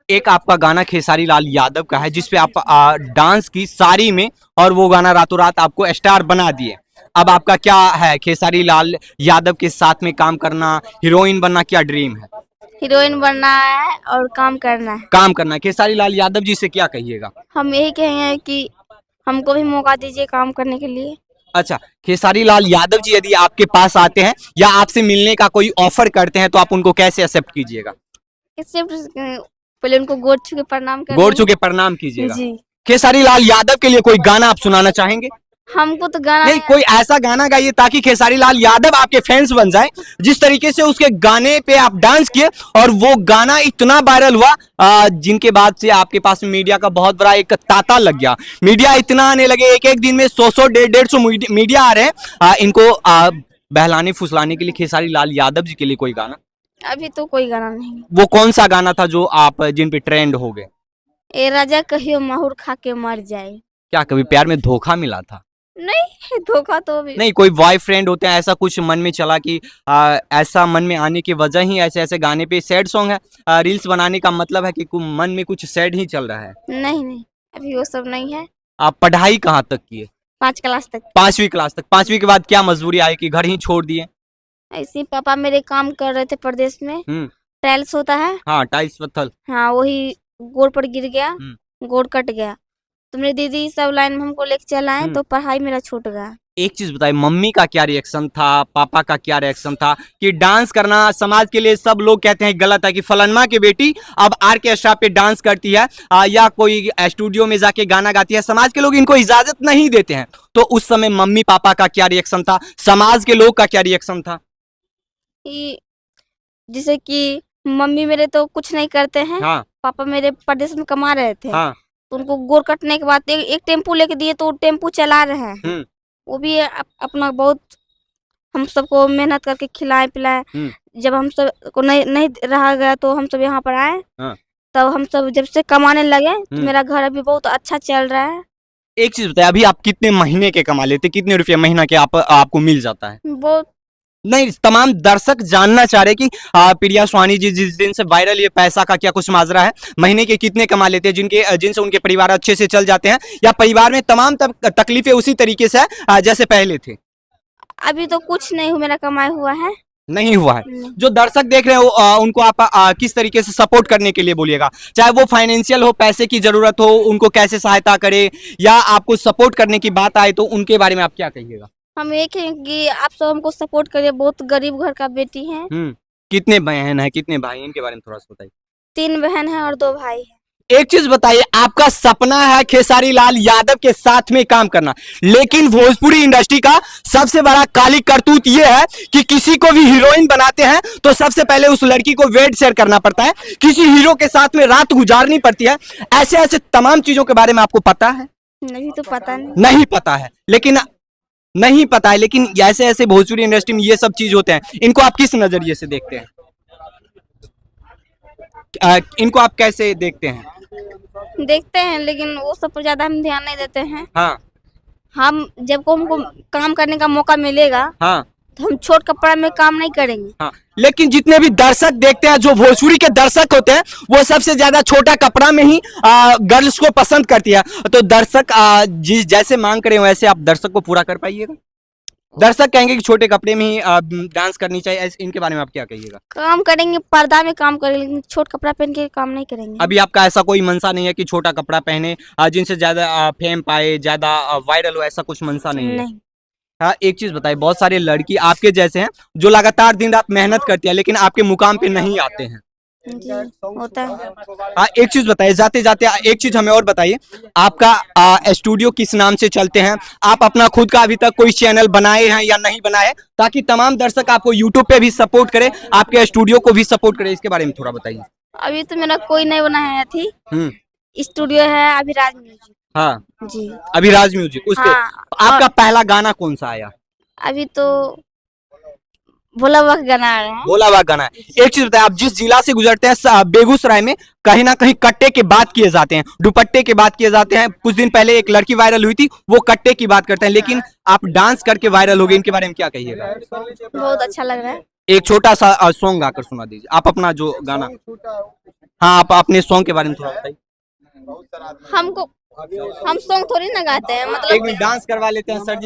एक आपका गाना खेसारी लाल यादव का है जिसपे आप डांस की साड़ी में, और वो गाना रातों रात आपको स्टार बना दिए। अब आपका क्या है खेसारी लाल यादव के साथ में काम करना, हीरोइन बनना, क्या ड्रीम है? हीरोइन बनना है और काम करना है। काम करना है। खेसारी लाल यादव जी से क्या कहिएगा? हम यही कहेंगे कि हमको भी मौका दीजिए काम करने के लिए। अच्छा, खेसारी लाल यादव जी यदि आपके पास आते हैं या आपसे मिलने का कोई ऑफर करते हैं तो आप उनको कैसे एक्सेप्ट कीजिएगा? इससे पहले उनको गोद छू के प्रणाम गोड़ करेंगे। छू के प्रणाम कीजिएगा। जी। खेसारी लाल यादव के लिए कोई गाना आप सुनाना चाहेंगे? हमको तो गाना नहीं, कोई ऐसा गाना गाइए ताकि खेसारी लाल यादव आपके फैंस बन जाए। जिस तरीके से उसके गाने पे आप डांस किए और वो गाना इतना वायरल हुआ, जिनके बाद से आपके पास मीडिया का बहुत बड़ा एक तांता लग गया। मीडिया इतना आने लगे, एक एक दिन में 100 150 मीडिया आ रहे हैं इनको बहलाने फुसलाने के लिए। खेसारी लाल यादव जी के लिए कोई गाना? अभी तो कोई गाना नहीं। वो कौन सा गाना था जो आप जिन पे ट्रेंड हो गए? ए राजा कहियो माहौर खा के मर जाए। क्या कभी प्यार में धोखा मिला था? नहीं, धोखा तो अभी नहीं, कोई बॉयफ्रेंड होते हैं, ऐसा कुछ मन में चला कि ऐसा मन में आने की वजह ही ऐसे ऐसे गाने पे सैड सॉन्ग है, रील्स बनाने का मतलब है कि मन में कुछ सैड ही चल रहा है। नहीं, अभी वो सब नहीं है। आप पढ़ाई कहाँ तक किए? 5 क्लास तक। 5वीं क्लास तक। 5वीं के बाद क्या मजबूरी आई कि घर ही छोड़ दिए? ऐसे ही पापा मेरे काम कर रहे थे प्रदेश में। टाइल्स होता है। हाँ, टाइल्स पत्थर। हाँ, वही गोड़ पर गिर गया, गोड़ कट गया। तो मेरी दीदी सब लाइन में हमको लेके चल आए तो पढ़ाई मेरा छूट गया। एक चीज बताइए, मम्मी का क्या रिएक्शन था, पापा का क्या रिएक्शन था कि डांस करना समाज के लिए सब लोग कहते हैं गलत है कि फलनमा की बेटी अब आर्केस्ट्रा पे डांस करती है या कोई स्टूडियो में जाके गाना गाती है, समाज के लोग इनको इजाजत नहीं देते हैं। तो उस समय मम्मी पापा का क्या रिएक्शन था, समाज के लोग का क्या रिएक्शन था? कि जैसे कि मम्मी मेरे तो कुछ नहीं करते हैं। हाँ। पापा मेरे प्रदेश में कमा रहे थे। हाँ। तो उनको गोड़ कटने के बाद एक टेम्पू लेके दिए तो टेम्पू चला रहे हैं। वो भी अपना बहुत हम सबको मेहनत करके खिलाए पिलाए। जब हम सब को नहीं रहा गया तो हम सब यहाँ पर आए। तब हम सब जब से कमाने लगे तो मेरा घर अभी बहुत अच्छा चल रहा है। एक चीज बताइए, अभी आप कितने महीने के कमा लेते, कितने रुपए महीना के आपको मिल जाता है? बहुत नहीं, तमाम दर्शक जानना चाह रहे कि प्रिया स्वानी जी जिस दिन से वायरल ये पैसा का क्या कुछ माजरा है, महीने के कितने कमा लेते हैं जिनसे उनके परिवार अच्छे से चल जाते हैं, या परिवार में तमाम तकलीफें उसी तरीके से है जैसे पहले थे? अभी तो कुछ नहीं मेरा कमाई हुआ है। नहीं हुआ है। जो दर्शक देख रहे हो उनको आप किस तरीके से सपोर्ट करने के लिए बोलिएगा, चाहे वो फाइनेंशियल हो, पैसे की जरूरत हो, उनको कैसे सहायता करे, या आपको सपोर्ट करने की बात आए तो उनके बारे में आप क्या कहिएगा? हम एक है कि आप सब हमको सपोर्ट करिए, बहुत गरीब घर का बेटी है। कितने बहन है, कितने भाई, इनके बारे में थोड़ा सा बताइए। 3 बहन है और 2 भाई है। एक चीज बताइए, आपका सपना है खेसारी लाल यादव के साथ में काम करना, लेकिन भोजपुरी इंडस्ट्री का सबसे बड़ा काली करतूत ये है कि किसी को भी हीरोइन बनाते हैं तो सबसे पहले उस लड़की को वेट शेयर करना पड़ता है, किसी हीरो के साथ में रात गुजारनी पड़ती है। ऐसे ऐसे तमाम चीजों के बारे में आपको पता है? नहीं तो पता नहीं। नहीं पता है, लेकिन ऐसे ऐसे भोजपुरी इंडस्ट्री में ये सब चीज होते हैं, इनको आप किस नजरिए से देखते हैं? इनको आप कैसे देखते हैं? देखते हैं लेकिन वो सब पर ज्यादा हम ध्यान नहीं देते हैं। हाँ। हम जब को हमको काम करने का मौका मिलेगा हाँ। तो हम छोट कपड़ा में काम नहीं करेंगे। हाँ, लेकिन जितने भी दर्शक देखते हैं, जो भोजपुरी के दर्शक होते हैं, वो सबसे ज्यादा छोटा कपड़ा में ही गर्ल्स को पसंद करती है। तो दर्शक जैसे मांग करे वैसे आप दर्शक को पूरा कर पाइएगा? दर्शक कहेंगे कि छोटे कपड़े में ही डांस करनी चाहिए, इनके बारे में आप क्या कहिएगा? काम करेंगे, पर्दा में काम करेंगे, लेकिन छोट कपड़ा पहन के काम नहीं करेंगे। अभी आपका ऐसा कोई मनसा नहीं है कि छोटा कपड़ा पहने जिनसे ज्यादा फेम पाए, ज्यादा वायरल हो, ऐसा कुछ मनसा नहीं है? हाँ, एक चीज बताइए, बहुत सारे लड़की आपके जैसे हैं जो लगातार दिन रात मेहनत करती है लेकिन आपके मुकाम पे नहीं आते हैं। जी, होता है। हाँ, एक चीज बताइए, जाते जाते एक चीज हमें और बताइए, आपका स्टूडियो किस नाम से चलते हैं? आप अपना खुद का अभी तक कोई चैनल बनाए हैं या नहीं बनाए, ताकि तमाम दर्शक आपको यूट्यूब पे भी सपोर्ट करे, आपके स्टूडियो को भी सपोर्ट करे, इसके बारे में थोड़ा बताइए। अभी तो मेरा कोई नहीं बनाया थी। स्टूडियो है अभिराज म्यूजिक। हाँ जी, अभिराज म्यूजिक। उसके आपका पहला गाना कौन सा आया? अभी तो भोला बाबा का गाना आ रहा है। भोला बाबा गाना है। एक चीज बताइए, आप जिस जिला से गुजरते हैं बेगूसराय में कहीं ना कहीं कट्टे के बात किए जाते हैं, दुपट्टे की बात किए जाते हैं। कुछ दिन पहले एक लड़की वायरल हुई थी, वो कट्टे की बात करते हैं, लेकिन आप डांस करके वायरल हो गए, इनके बारे में क्या कहिएगा? बहुत अच्छा लग रहा है। एक छोटा सा सॉन्ग गाकर सुना दीजिए, आप अपना जो गाना। हाँ, आप अपने सॉन्ग के बारे में थोड़ा बताइए। हमको हम सॉन्ग थोड़ी ना गाते हैं, एक मतलब मिनट डांस करवा लेते हैं सर जी।